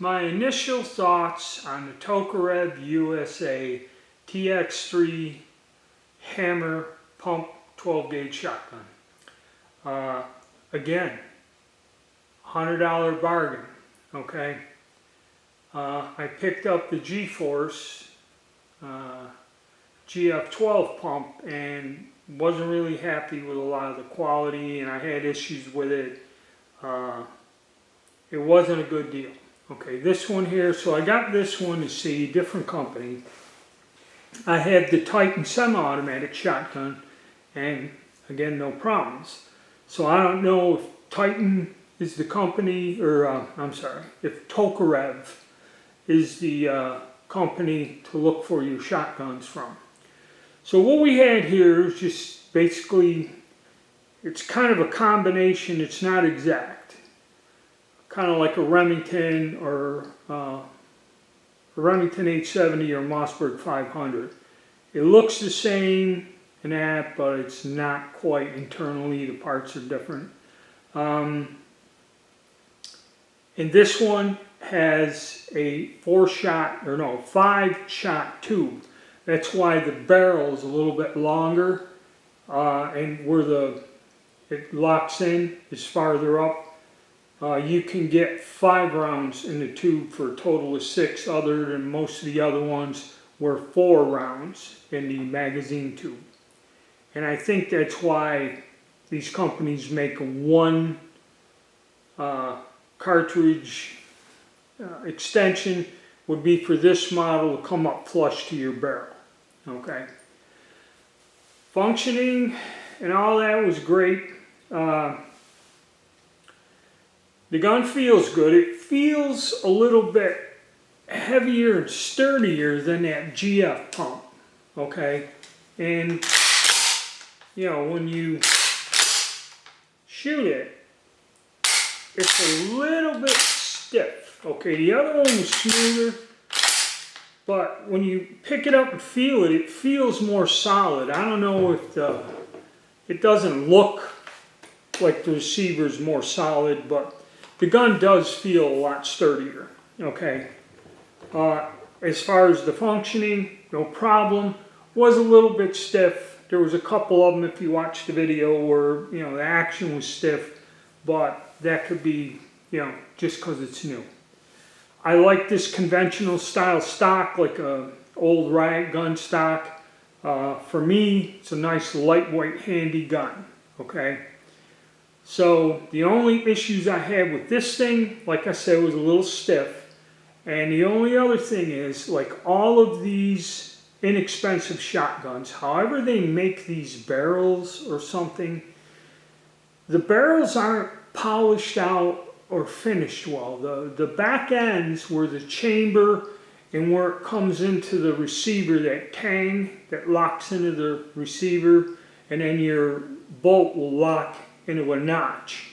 my initial thoughts on the Tokarev USA TX3 Hammer pump 12 gauge shotgun. Again, $100 bargain, okay? I picked up the G-Force GF12 pump and wasn't really happy with a lot of the quality, and I had issues with it. It wasn't a good deal. Okay, this one here, so I got this one to see, different company. I had the Titan semi-automatic shotgun, and again, no problems. So I don't know if Titan is the company, or I'm sorry, if Tokarev is the company to look for your shotguns from. So what we had here is just basically, it's kind of a combination, it's not exact. Kind of like a Remington or a Remington 870 or Mossberg 500. It looks the same in that, but it's not quite internally. The parts are different. And this one has a 5-shot tube. That's why the barrel is a little bit longer, and where it locks in is farther up. You can get 5 rounds in the tube for a total of 6, other than most of the other ones were 4 rounds in the magazine tube. And I think that's why these companies make one cartridge extension would be for this model to come up flush to your barrel. Okay. Functioning and all that was great. The gun feels good. It feels a little bit heavier and sturdier than that GF pump, okay? And, you know, when you shoot it, it's a little bit stiff, okay? The other one was smoother, but when you pick it up and feel it, it feels more solid. I don't know if it doesn't look like the receiver's more solid, but the gun does feel a lot sturdier, okay? As far as the functioning, no problem. Was a little bit stiff. There was a couple of them, if you watch the video, where, you know, the action was stiff, but that could be, you know, just because it's new. I like this conventional style stock, like a old riot gun stock. For me, it's a nice lightweight, handy gun, okay? So the only issues I had with this thing, like I said, was a little stiff. And the only other thing is, like all of these inexpensive shotguns, however they make these barrels or something, the barrels aren't polished out or finished well. The back ends where the chamber and where it comes into the receiver, that tang that locks into the receiver, and then your bolt will lock into a notch.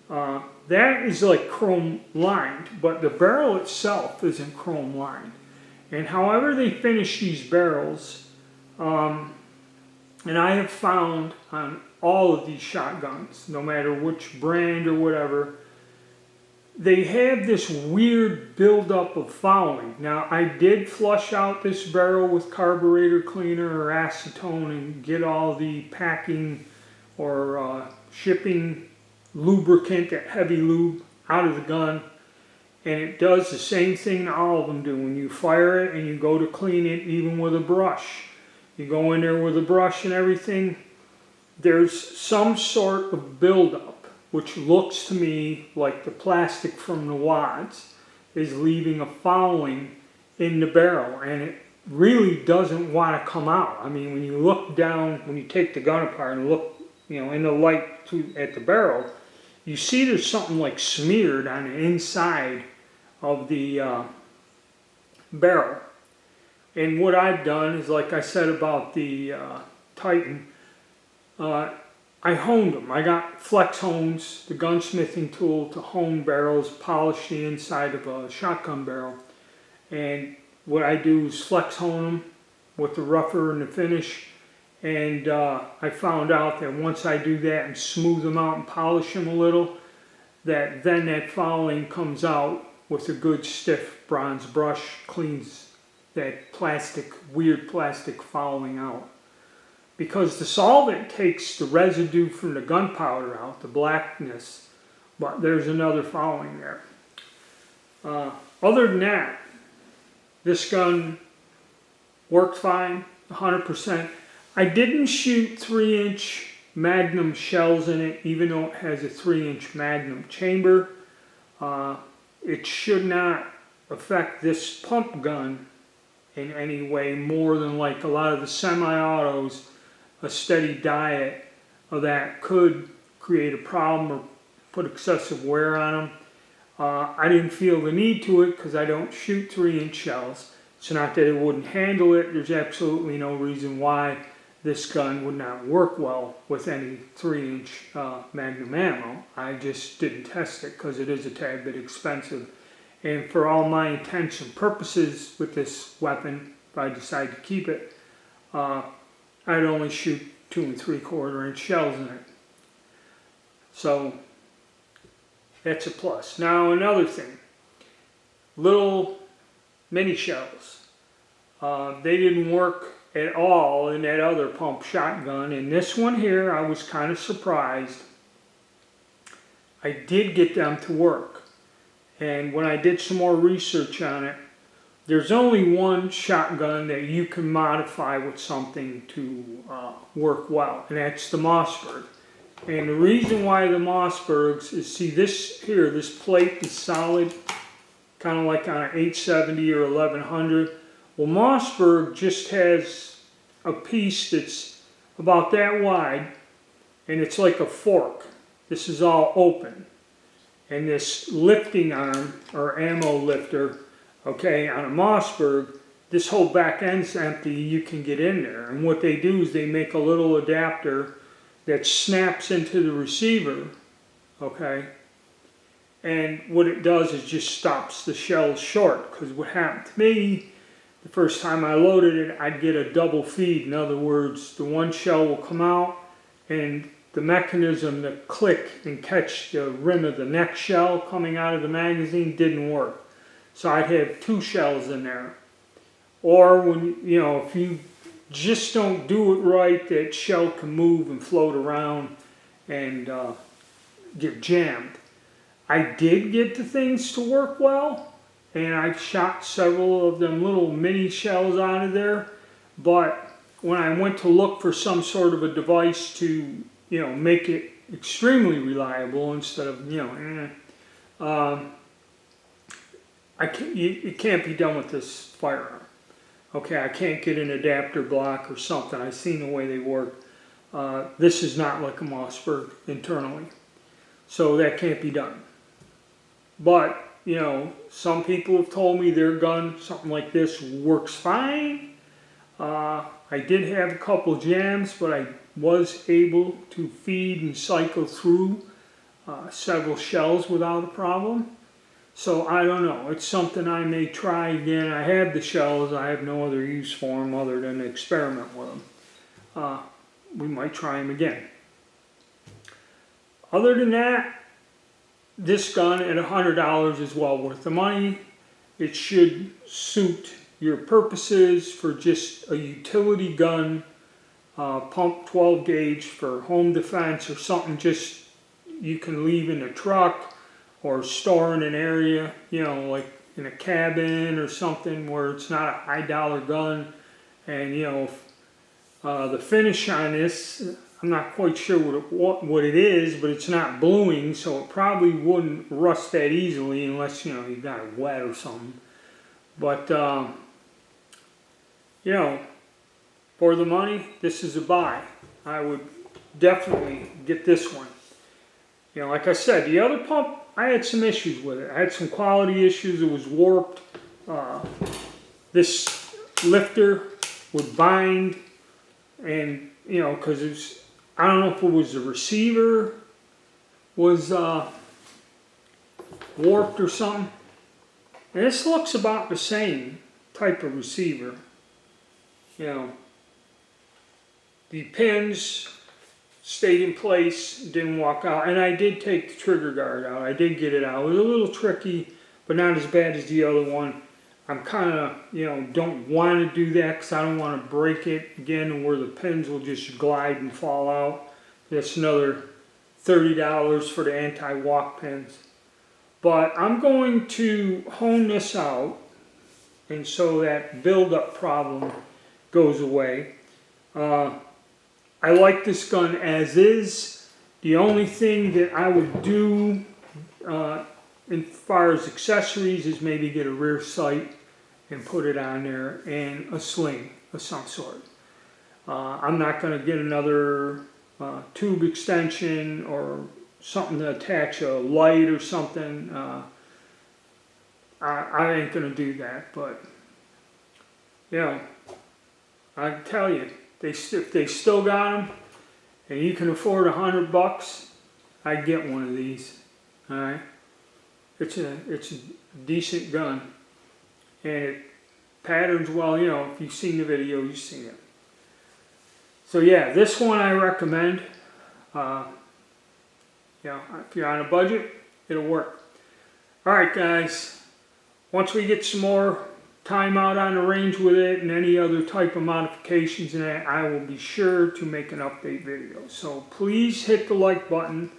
That is like chrome lined, but the barrel itself isn't chrome lined. And however they finish these barrels, and I have found on all of these shotguns, no matter which brand or whatever, they have this weird buildup of fouling. Now, I did flush out this barrel with carburetor cleaner or acetone and get all the packing or shipping lubricant, that heavy lube, out of the gun, and it does the same thing all of them do. When you fire it and you go to clean it, even with a brush, you go in there with a brush and everything, there's some sort of buildup, which looks to me like the plastic from the wads is leaving a fouling in the barrel, and it really doesn't want to come out. I mean, when you look down, when you take the gun apart and look, you know, in the light at the barrel, you see there's something like smeared on the inside of the barrel. And what I've done is, like I said about the Titan, I honed them. I got flex hones, the gunsmithing tool, to hone barrels, polish the inside of a shotgun barrel. And what I do is flex hone them with the rougher and the finish. And I found out that once I do that and smooth them out and polish them a little, that then that fouling comes out with a good stiff bronze brush cleans that plastic, weird plastic fouling out. Because the solvent takes the residue from the gunpowder out, the blackness, but there's another fouling there. Other than that, this gun worked fine, 100%. I didn't shoot 3-inch Magnum shells in it, even though it has a 3-inch Magnum chamber. It should not affect this pump gun in any way more than like a lot of the semi-autos. A steady diet of that could create a problem or put excessive wear on them. I didn't feel the need to it because I don't shoot 3-inch shells. It's not that it wouldn't handle it. There's absolutely no reason why this gun would not work well with any 3-inch Magnum ammo. I just didn't test it because it is a tad bit expensive. And for all my intents and purposes with this weapon, if I decide to keep it, I'd only shoot 2 3/4-inch shells in it. So that's a plus. Now another thing, little mini shells. They didn't work at all in that other pump shotgun. In this one here, I was kind of surprised. I did get them to work. And when I did some more research on it, there's only one shotgun that you can modify with something to work well, and that's the Mossberg. And the reason why the Mossbergs is, see this here, this plate is solid, kind of like on an 870 or 1100. Well, Mossberg just has a piece that's about that wide, and it's like a fork. This is all open. And this lifting arm, or ammo lifter, okay, on a Mossberg, this whole back end's empty, you can get in there. And what they do is they make a little adapter that snaps into the receiver, okay? And what it does is just stops the shells short. Because what happened to me, the first time I loaded it, I'd get a double feed. In other words, the one shell will come out and the mechanism to click and catch the rim of the next shell coming out of the magazine didn't work. So I'd have 2 shells in there. Or when, you know, if you just don't do it right, that shell can move and float around and get jammed. I did get the things to work well, and I shot several of them little mini shells out of there, but when I went to look for some sort of a device to, you know, make it extremely reliable instead of, you know, it can't be done with this firearm. Okay, I can't get an adapter block or something. I've seen the way they work. This is not like a Mossberg internally. So that can't be done. But, you know, some people have told me their gun, something like this, works fine. I did have a couple jams, but I was able to feed and cycle through several shells without a problem. So I don't know, it's something I may try again. I have the shells, I have no other use for them other than to experiment with them. We might try them again. Other than that, this gun at $100 is well worth the money. It should suit your purposes for just a utility gun, pump 12 gauge for home defense or something just you can leave in a truck or store in an area, you know, like in a cabin or something where it's not a high dollar gun. And, you know, the finish on this, I'm not quite sure what it is, but it's not bluing, so it probably wouldn't rust that easily unless, you know, you got it wet or something. But, you know, for the money, this is a buy. I would definitely get this one. You know, like I said, the other pump, I had some issues with it. I had some quality issues. It was warped. This lifter would bind, and, you know, because it's, I don't know if it was the receiver was warped or something. And this looks about the same type of receiver. You know, the pins stayed in place, didn't walk out, and I did take the trigger guard out. I did get it out. It was a little tricky, but not as bad as the other one. I'm kind of, you know, don't want to do that because I don't want to break it again where the pins will just glide and fall out. That's another $30 for the anti-walk pins. But I'm going to hone this out, and so that build-up problem goes away. I like this gun as is. The only thing that I would do as far as accessories is maybe get a rear sight and put it on there, and a sling of some sort. I'm not going to get another tube extension or something to attach a light or something. I ain't going to do that, but you know, I tell you, if they still got them and you can afford $100, I'd get one of these. All right, it's a decent gun, and it patterns well. You know, if you've seen the video, you've seen it. So yeah, this one I recommend. You know, if you're on a budget, it'll work. All right, guys. Once we get some more time out on the range with it and any other type of modifications in it, I will be sure to make an update video. So please hit the like button.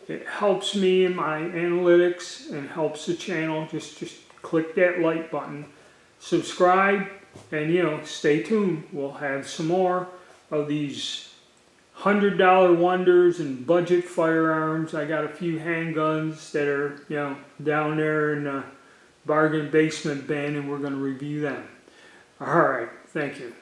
It helps me in my analytics and helps the channel. Just click that like button. Subscribe, and you know, stay tuned. We'll have some more of these $100 wonders and budget firearms. I got a few handguns that are, you know, down there in the bargain basement bin, and we're going to review them. All right, thank you.